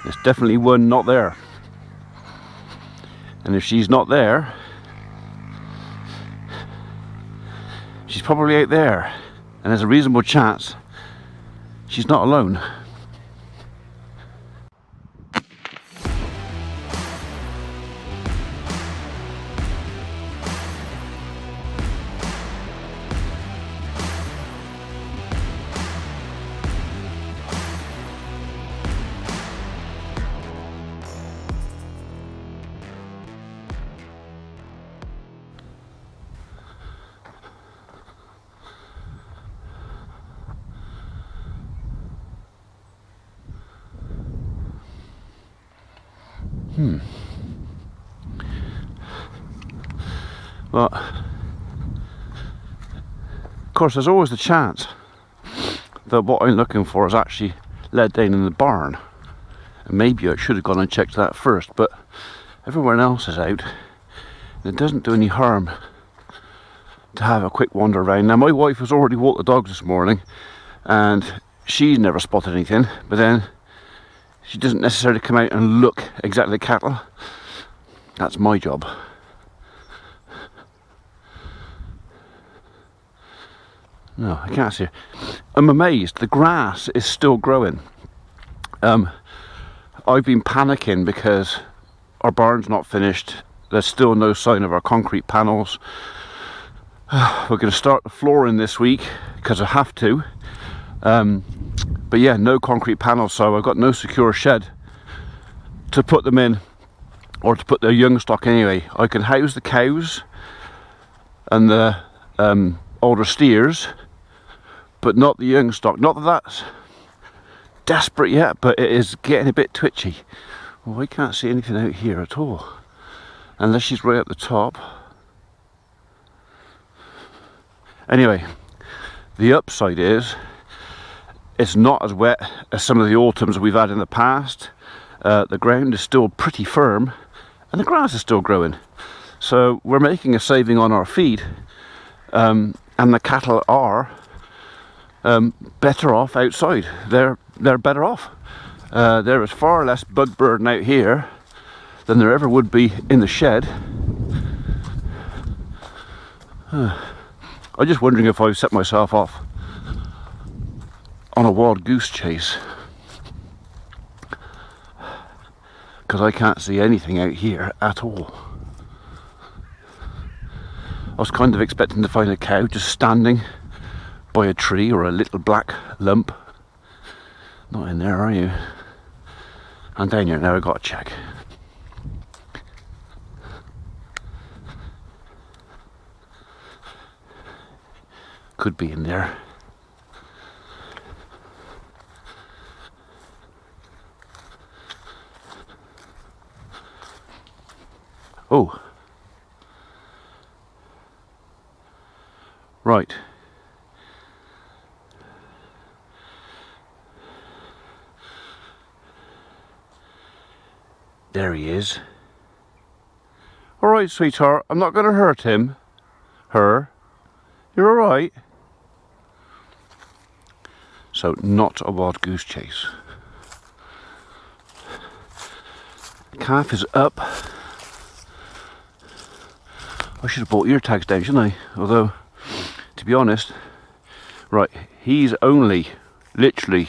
There's definitely one not there. And if she's not there, she's probably out there. And there's a reasonable chance she's not alone. Well, of course, there's always the chance that what I'm looking for is actually led down in the barn. And maybe I should have gone and checked that first, but everyone else is out. And it doesn't do any harm to have a quick wander around. Now, my wife has already walked the dogs this morning, and she's never spotted anything, but then she doesn't necessarily come out and look exactly at cattle. That's my job. No, I can't see her. I'm amazed, the grass is still growing. I've been panicking because our barn's not finished. There's still no sign of our concrete panels. We're going to start the flooring this week because I have to. But yeah, no concrete panels, so I've got no secure shed to put them in, or to put their young stock anyway. I can house the cows and the older steers, but not the young stock. Not that that's desperate yet, but it is getting a bit twitchy. Well, I can't see anything out here at all, unless she's right at the top. Anyway, the upside is it's not as wet as some of the autumns we've had in the past. The ground is still pretty firm, and the grass is still growing. So we're making a saving on our feed, and the cattle are better off outside. They're better off. There is far less bug burden out here than there ever would be in the shed. I'm just wondering if I've set myself off on a wild goose chase, because I can't see anything out here at all. I was kind of expecting to find a cow just standing by a tree or a little black lump. Not in there, are you? And down here now, I've got to check. Could be in there. Oh, right. There he is. All right, sweetheart, I'm not going to hurt him. Her. You're all right. So, not a wild goose chase. Calf is up. I should have bought ear tags down, shouldn't I? Although, to be honest, right, he's only literally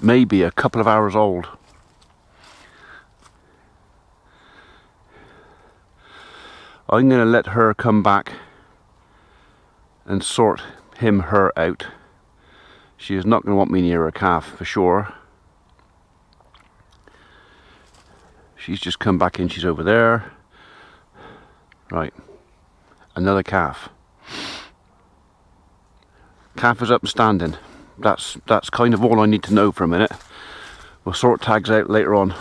maybe a couple of hours old. I'm going to let her come back and sort her out. She is not going to want me near her calf for sure. She's just come back in, she's over there. Right, another calf. Calf is up and standing. That's kind of all I need to know for a minute. We'll sort tags out later on.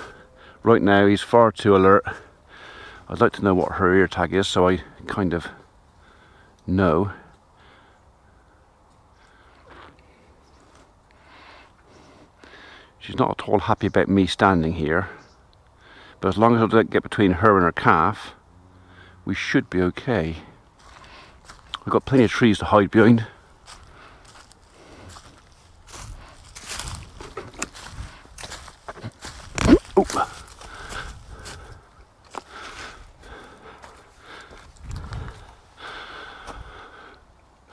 Right now he's far too alert. I'd like to know what her ear tag is so I kind of know. She's not at all happy about me standing here, but as long as I don't get between her and her calf, we should be okay. We've got plenty of trees to hide behind.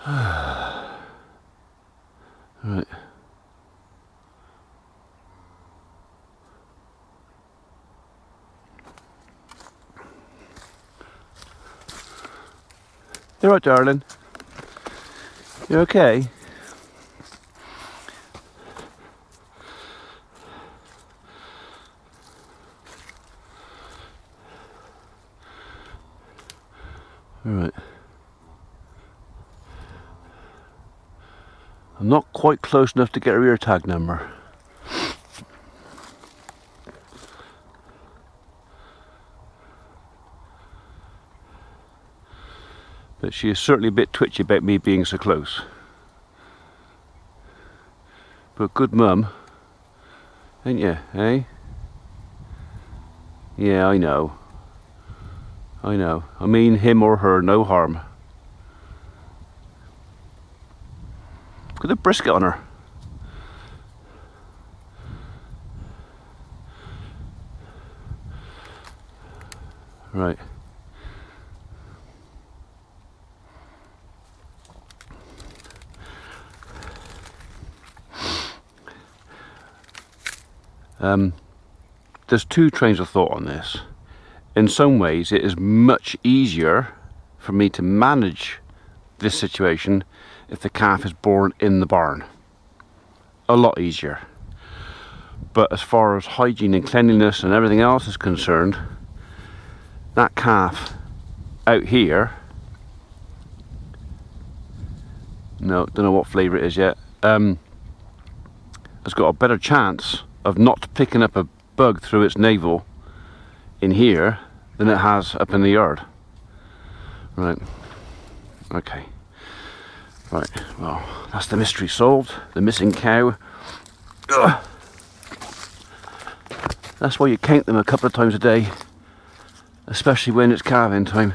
Right. You alright, darling? You okay? Alright. I'm not quite close enough to get her ear tag number. But she is certainly a bit twitchy about me being so close. But good mum, ain't you, eh? Yeah, I know. I know. I mean him or her, no harm. Look at the brisket on her. Right. There's two trains of thought on this. In some ways, it is much easier for me to manage this situation if the calf is born in the barn. A lot easier. But as far as hygiene and cleanliness and everything else is concerned, that calf out here, no, don't know what flavour it is yet, has got a better chance of not picking up a bug through its navel in here than it has up in the yard. Right. Okay. Right. Well, that's the mystery solved. The missing cow. Ugh. That's why you count them a couple of times a day, especially when it's calving time.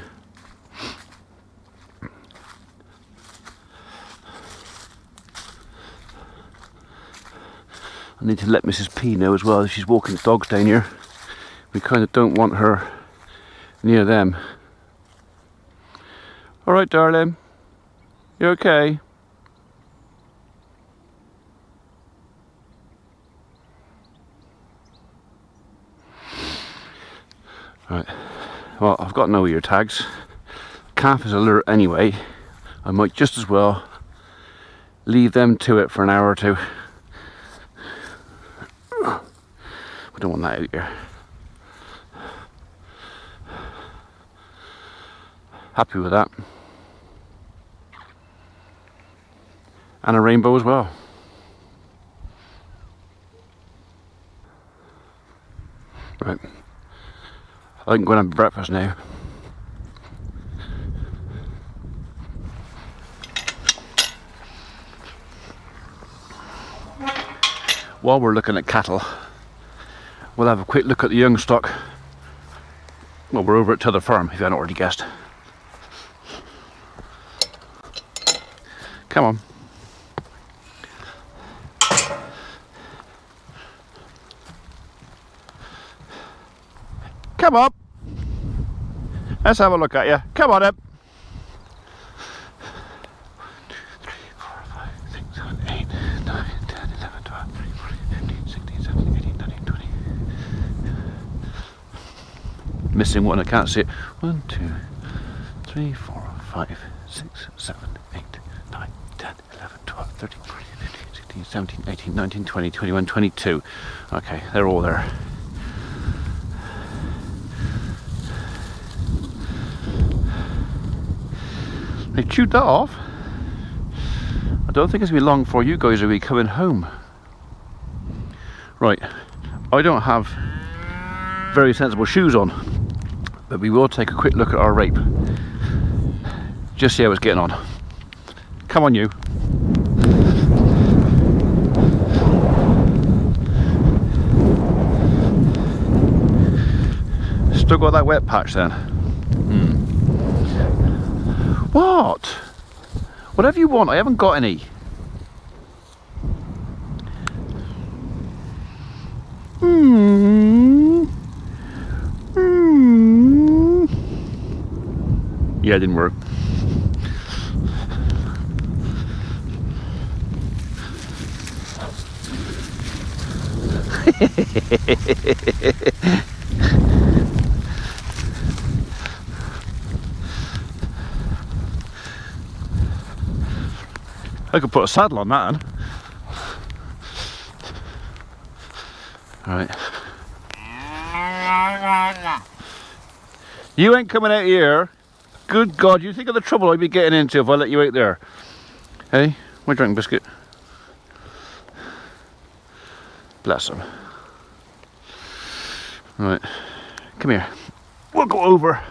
I need to let Mrs. P know as well if she's walking the dogs down here. We kind of don't want her near them. Alright, darling. You okay? Right. Well, I've got no ear tags. Calf is alert anyway. I might just as well leave them to it for an hour or two. We don't want that out here. Happy with that. And a rainbow as well. Right. I can go and have breakfast now. While we're looking at cattle, we'll have a quick look at the young stock. Well, we're over at T'other Farm, if you hadn't already guessed. Come on. Come up. Let's have a look at you. Come on up. 3, 4, 5, 6, 7, 8, 9, 10, 11, 12, 13, 14, 15, 16, 17, 18, 19, 20. Missing one, I can't see it. 1, 2, 3, 4, 5, 6, 7, 8, 9, 10, 11, 12, 13, 14, 15, 16, 17, 18, 19, 20, 21, 22. Okay, they're all there. They chewed that off. I don't think it's going to be long before you guys will be coming home. Right, I don't have very sensible shoes on, but we will take a quick look at our rape. Just see how it's getting on. Come on, you. Still got that wet patch then. What? Whatever you want, I haven't got any. Yeah, it didn't work. I could put a saddle on that one. Right. You ain't coming out here. Good God, you think of the trouble I'd be getting into if I let you out there. Hey, my drink biscuit. Bless him. Right, come here. We'll go over.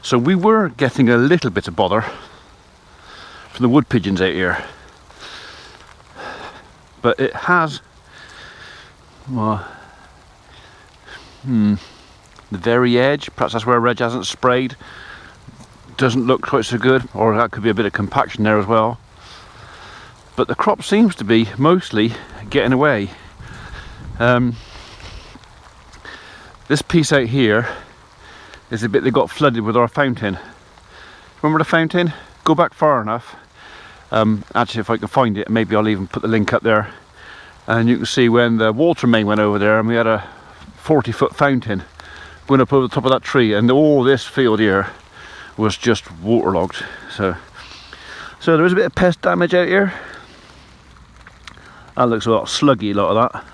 So we were getting a little bit of bother from the wood pigeons out here, but it has, well, the very edge, perhaps that's where Reg hasn't sprayed, doesn't look quite so good, or that could be a bit of compaction there as well. But the crop seems to be mostly getting away. This piece out here is the bit that got flooded with our fountain. Remember the fountain? Go back far enough. Actually, if I can find it, maybe I'll even put the link up there. And you can see when the water main went over there and we had a 40-foot fountain going up over the top of that tree, and all this field here was just waterlogged. So there is a bit of pest damage out here. That looks a lot sluggy, a lot of that.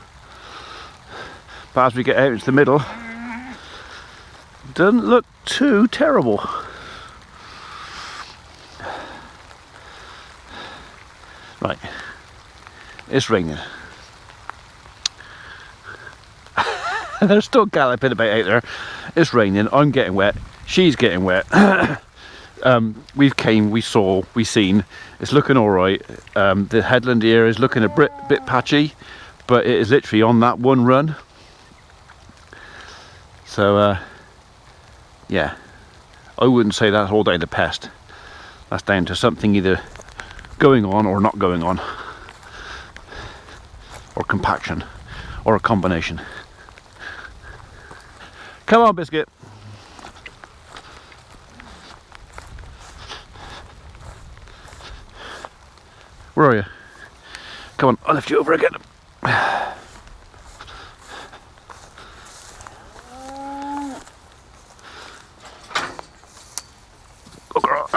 But as we get out into the middle, doesn't look too terrible. Right, it's raining. They're still galloping about out there. It's raining, I'm getting wet, she's getting wet. We saw, we've seen, it's looking alright. The headland here is looking a bit patchy, but it is literally on that one run. So yeah, I wouldn't say that's all down to pest. That's down to something either going on or not going on, or compaction, or a combination. Come on, biscuit. Where are you? Come on, I'll lift you over again. Go, girl.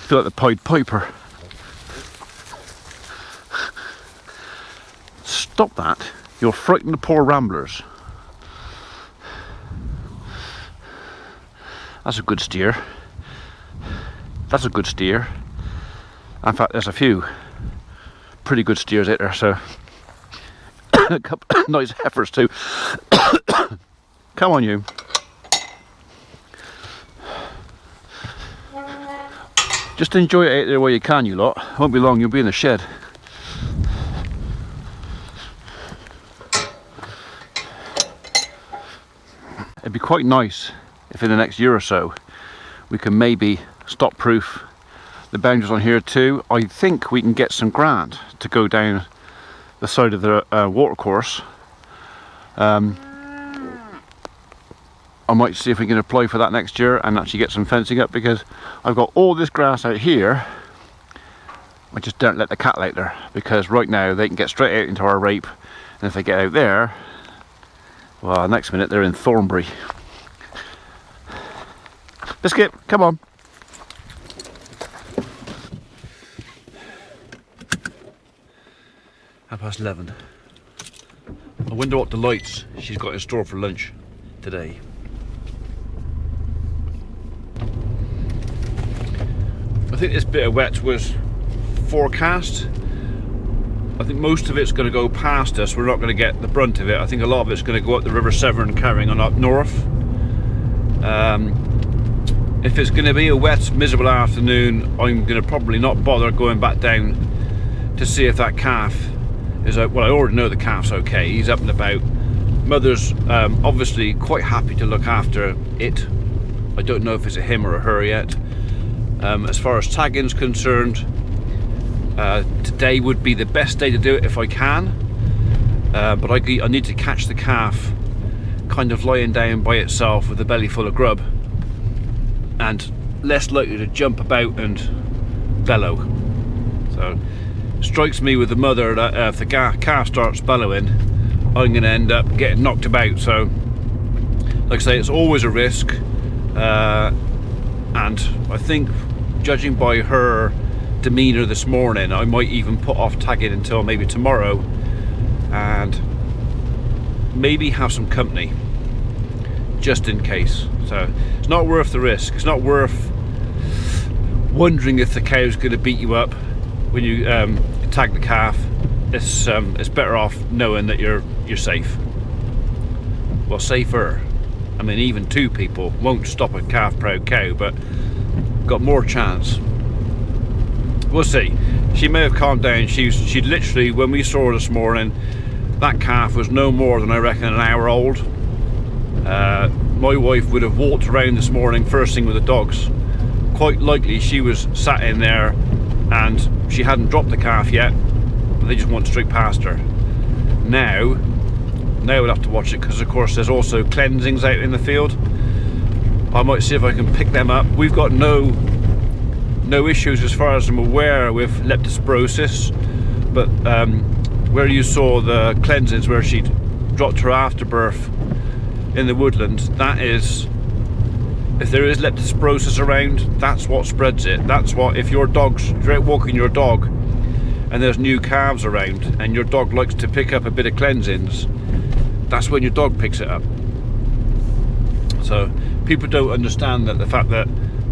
Feel like the Pied Piper. Stop that. You'll frighten the poor ramblers. That's a good steer. That's a good steer. In fact, there's a few pretty good steers out there, so a couple of nice heifers too. Come on, you. Just enjoy it out there while you can, you lot. Won't be long, you'll be in the shed. It'd be quite nice if in the next year or so we can maybe stop proof the boundaries on here too. I think we can get some grant to go down the side of the water course. I might see if we can apply for that next year and actually get some fencing up, because I've got all this grass out here. I just don't let the cattle out there, because right now they can get straight out into our rape, and if they get out there, well, next minute they're in Thornbury. Biscuit, come on. Half past 11. I wonder what delights she's got in store for lunch today. I think this bit of wet was forecast. I think most of it's going to go past us. We're not going to get the brunt of it. I think a lot of it's going to go up the River Severn, carrying on up north. If it's going to be a wet, miserable afternoon, I'm going to probably not bother going back down to see if that calf is out. Well, I already know the calf's okay. He's up and about. Mother's obviously quite happy to look after it. I don't know if it's a him or a her yet. As far as tagging's concerned, today would be the best day to do it if I can. But I need to catch the calf kind of lying down by itself with a belly full of grub, and less likely to jump about and bellow. So strikes me with the mother that if the calf starts bellowing, I'm going to end up getting knocked about. So like I say, it's always a risk, and I think, judging by her demeanour this morning, I might even put off tagging until maybe tomorrow and maybe have some company just in case. So it's not worth the risk. It's not worth wondering if the cow's going to beat you up when you tag the calf. It's better off knowing that you're safe. Well, safer. I mean, even two people won't stop a calf proud cow, but got more chance. We'll see. She may have calmed down. She'd literally, when we saw her this morning, that calf was no more than, I reckon, an hour old. My wife would have walked around this morning first thing with the dogs. Quite likely she was sat in there and she hadn't dropped the calf yet, but they just went straight past her. Now we'll have to watch it, because of course there's also cleansings out in the field. I might see if I can pick them up. We've got no issues as far as I'm aware with leptospirosis, but where you saw the cleansings where she'd dropped her afterbirth in the woodland, that is, if there is leptospirosis around, that's what spreads it. That's what, if you're out walking your dog and there's new calves around and your dog likes to pick up a bit of cleansings, that's when your dog picks it up. So people don't understand that the fact that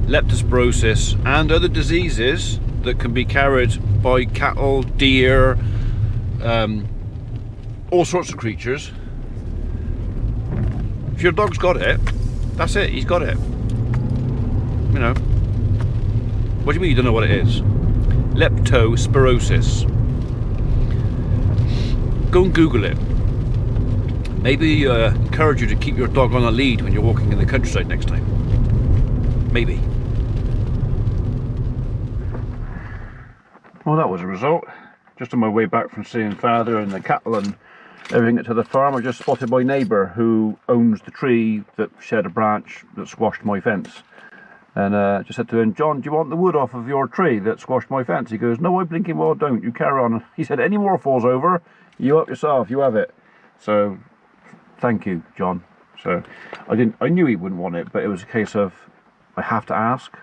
leptospirosis and other diseases that can be carried by cattle, deer, all sorts of creatures, if your dog's got it, that's it, he's got it. You know, what do you mean you don't know what it is? Leptospirosis. Go and Google it. Maybe encourage you to keep your dog on a lead when you're walking in the countryside next time. Maybe. Well, that was a result. Just on my way back from seeing father and the cattle and everything to the farm, I just spotted my neighbour who owns the tree that shed a branch that squashed my fence. And just said to him, "John, do you want the wood off of your tree that squashed my fence?" He goes, "No, I blinking well don't, you carry on." He said, "Any more falls over, you up yourself, you have it." So thank you, John. So I knew he wouldn't want it, but it was a case of, I have to ask.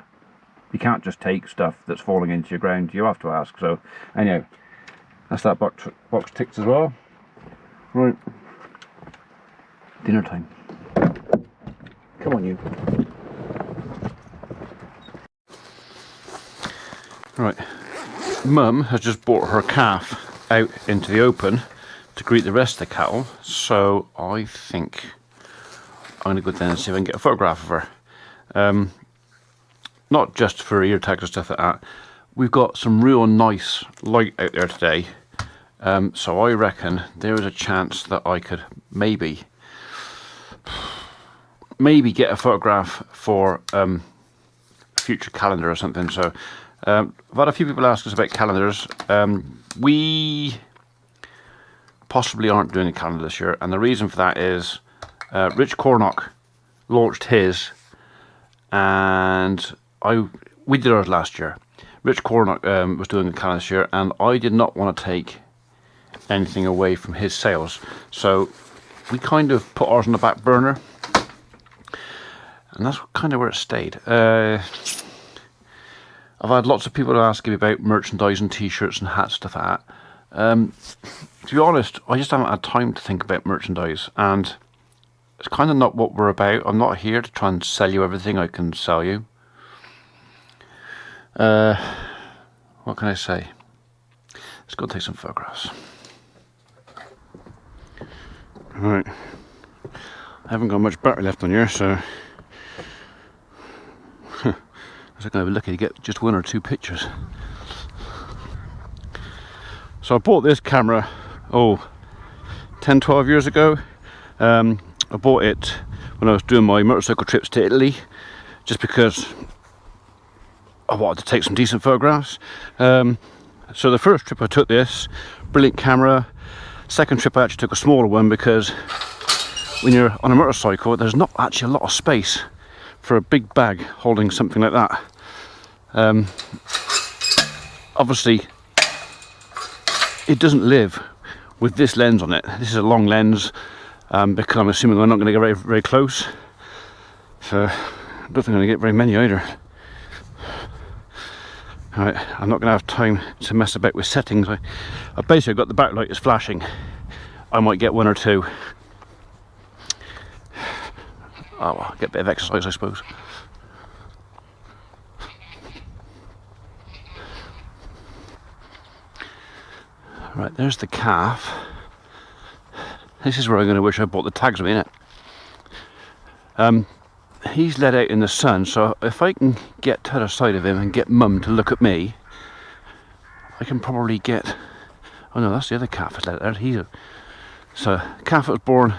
You can't just take stuff that's falling into your ground, you have to ask. So anyhow, that's that box ticked as well. Right, dinner time. Come on, you. Right, Mum has just brought her calf out into the open to greet the rest of the cattle, so I think I'm going to go down and see if I can get a photograph of her. Not just for ear tags and stuff like that. We've got some real nice light out there today, so I reckon there is a chance that I could maybe get a photograph for a future calendar or something. So I've had a few people ask us about calendars. We possibly aren't doing a calendar this year, and the reason for that is Rich Cornock launched his, and we did ours last year. Rich Cornock was doing a calendar this year, and I did not want to take anything away from his sales, so we kind of put ours on the back burner, and that's kind of where it stayed. I've had lots of people asking me about merchandise and t-shirts and hats, stuff like that. To be honest, I just haven't had time to think about merchandise, and it's kind of not what we're about. I'm not here to try and sell you everything I can sell you. What can I say? Let's go take some photographs. Right, I haven't got much battery left on here, so I was going to be lucky to get just one or two pictures. So I bought this camera 10-12 years ago I bought it when I was doing my motorcycle trips to Italy, just because I wanted to take some decent photographs. So the first trip I took this, brilliant camera. Second trip I actually took a smaller one, because when you're on a motorcycle there's not actually a lot of space for a big bag holding something like that. Obviously it doesn't live with this lens on it. This is a long lens, because I'm assuming I'm not going to get very, very close, so I don't think I'm going to get very many either. Right, I'm not going to have time to mess about with settings. I basically got the backlight is flashing. I might get one or two. Oh well, get a bit of exercise, I suppose. Right, there's the calf. This is where I'm going to wish I bought the tags with it. He's let out in the sun, so if I can get to the other side of him and get Mum to look at me, I can probably get... Oh no, that's the other calf that's let out. So calf that was born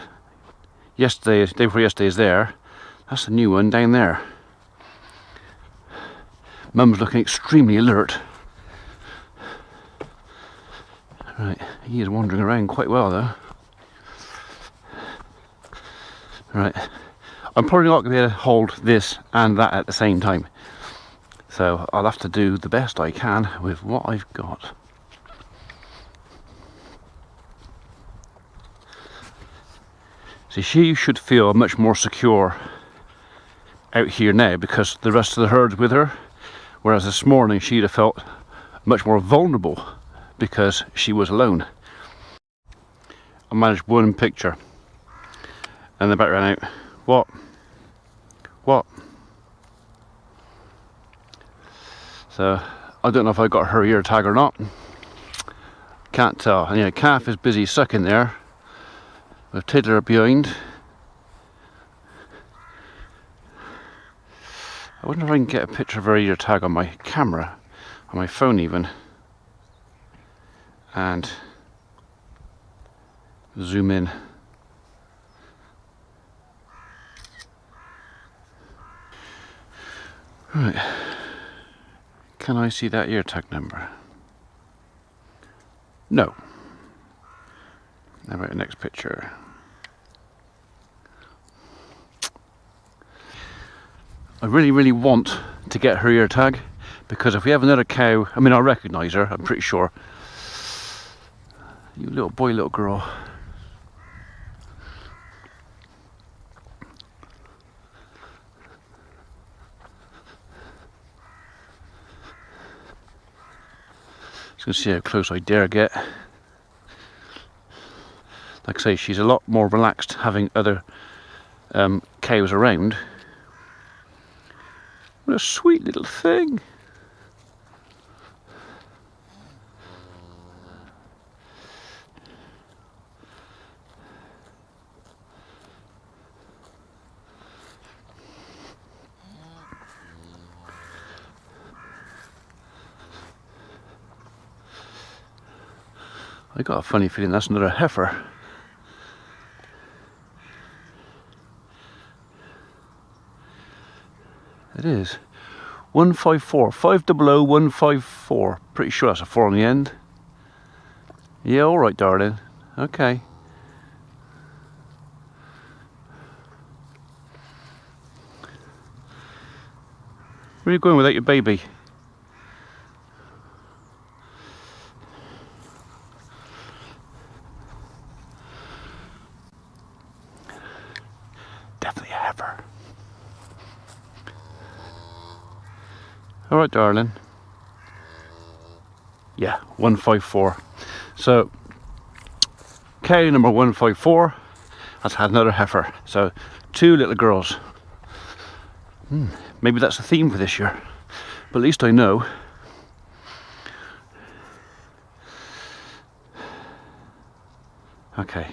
yesterday, day before yesterday, is there. That's the new one down there. Mum's looking extremely alert. Right, he is wandering around quite well though. Right, I'm probably not going to be able to hold this and that at the same time, so I'll have to do the best I can with what I've got. See, she should feel much more secure out here now because the rest of the herd's with her, whereas this morning she'd have felt much more vulnerable because she was alone. I managed one picture and the battery ran out. What? So I don't know if I got her ear tag or not. Can't tell. And yeah, calf is busy sucking there with Tiddler behind. I wonder if I can get a picture of her ear tag on my camera, on my phone even, and zoom in. Right, can I see that ear tag number? No. How about the next picture? I really want to get her ear tag, because if we have another cow, I mean, I'll recognise her, I'm pretty sure. You little boy, little girl. Just gonna see how close I dare get. Like I say, she's a lot more relaxed having other cows around. What a sweet little thing. I got a funny feeling that's another heifer. It is 154, 500154. Pretty sure that's a 4 on the end. Yeah, all right, darling. Okay. Where are you going without your baby? Definitely a heifer. All right, darling. Yeah, 154. So, cow number 154 has had another heifer. So, 2 little girls. Maybe that's a theme for this year. But at least I know. Okay.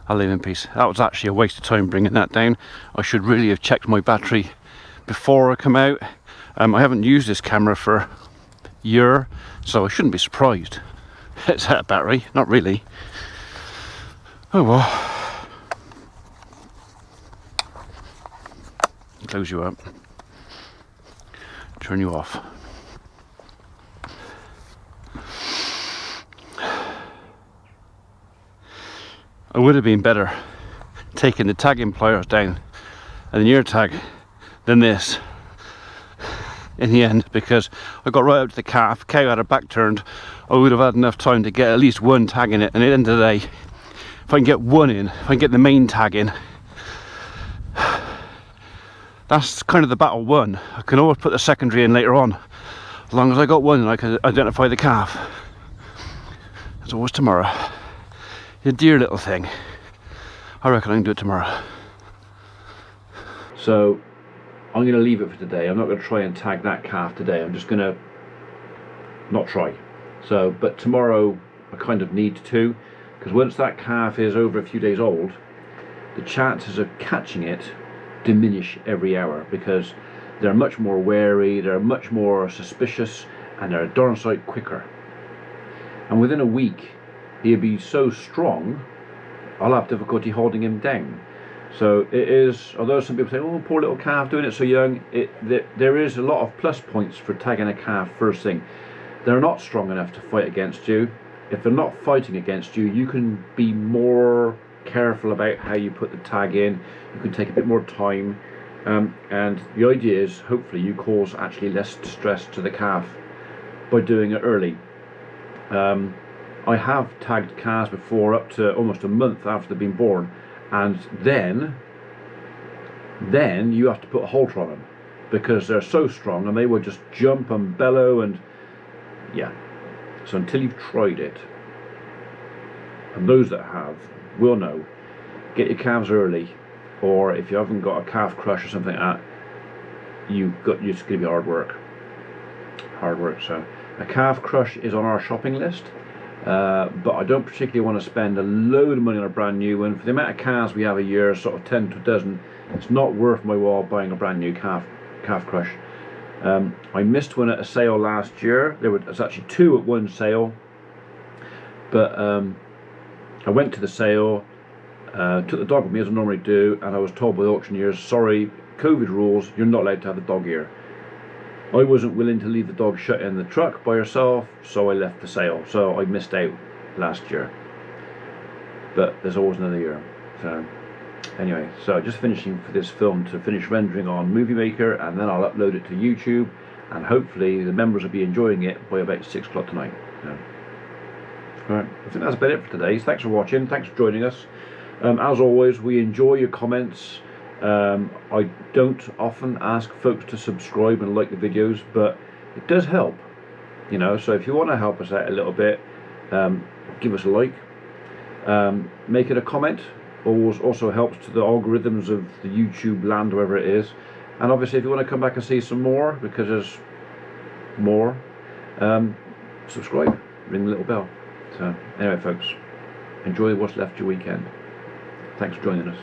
I'll leave in peace. That was actually a waste of time bringing that down. I should really have checked my battery before I come out. I haven't used this camera for a year, so I shouldn't be surprised it's out of battery. Not really. Oh well. close you up, turn you off. It would have been better taking the tagging pliers down and the ear tag than this in the end, because I got right up to the calf, cow had her back turned. I would have had enough time to get at least one tag in it, and at the end of the day, if I can get one in, if I can get the main tag in, that's kind of the battle won. I can always put the secondary in later on, as long as I got one and I can identify the calf. It's always tomorrow. You dear little thing. I reckon I can do it tomorrow. So I'm going to leave it for today. I'm not going to try and tag that calf today. I'm just going to not try. So, but tomorrow I kind of need to, because once that calf is over a few days old, the chances of catching it diminish every hour, because they're much more wary, they're much more suspicious, and they're a darn sight quicker. And within a week, he'll be so strong, I'll have difficulty holding him down. So it is, although some people say, oh, poor little calf doing it so young, there is a lot of plus points for tagging a calf first thing. They're not strong enough to fight against you. If they're not fighting against you, you can be more careful about how you put the tag in. You can take a bit more time, and the idea is hopefully you cause actually less stress to the calf by doing it early. I have tagged calves before up to almost a month after they've been born, and then you have to put a halter on them, because they're so strong and they will just jump and bellow, and yeah. So until you've tried it, and those that have will know, get your calves early, or if you haven't got a calf crush or something like that, it's going to be hard work. So a calf crush is on our shopping list. But I don't particularly want to spend a load of money on a brand new one. For the amount of calves we have a year, sort of 10 to a dozen, it's not worth my while buying a brand new calf crush. I missed one at a sale last year. There's actually two at one sale, but I went to the sale, took the dog with me as I normally do, and I was told by the auctioneers, sorry, COVID rules, you're not allowed to have the dog here. I wasn't willing to leave the dog shut in the truck by herself, so I left the sale. So I missed out last year. But there's always another year. So anyway, so just finishing for this film to finish rendering on Movie Maker, and then I'll upload it to YouTube, and hopefully the members will be enjoying it by about 6 o'clock tonight. So, alright, I think that's about it for today. Thanks for watching, thanks for joining us. As always, we enjoy your comments. I don't often ask folks to subscribe and like the videos, but it does help, you know. So if you want to help us out a little bit, give us a like, make it a comment. Also helps to the algorithms of the YouTube land, wherever it is. And obviously if you want to come back and see some more, because there's more, subscribe, ring the little bell. So anyway folks, enjoy what's left of your weekend. Thanks for joining us.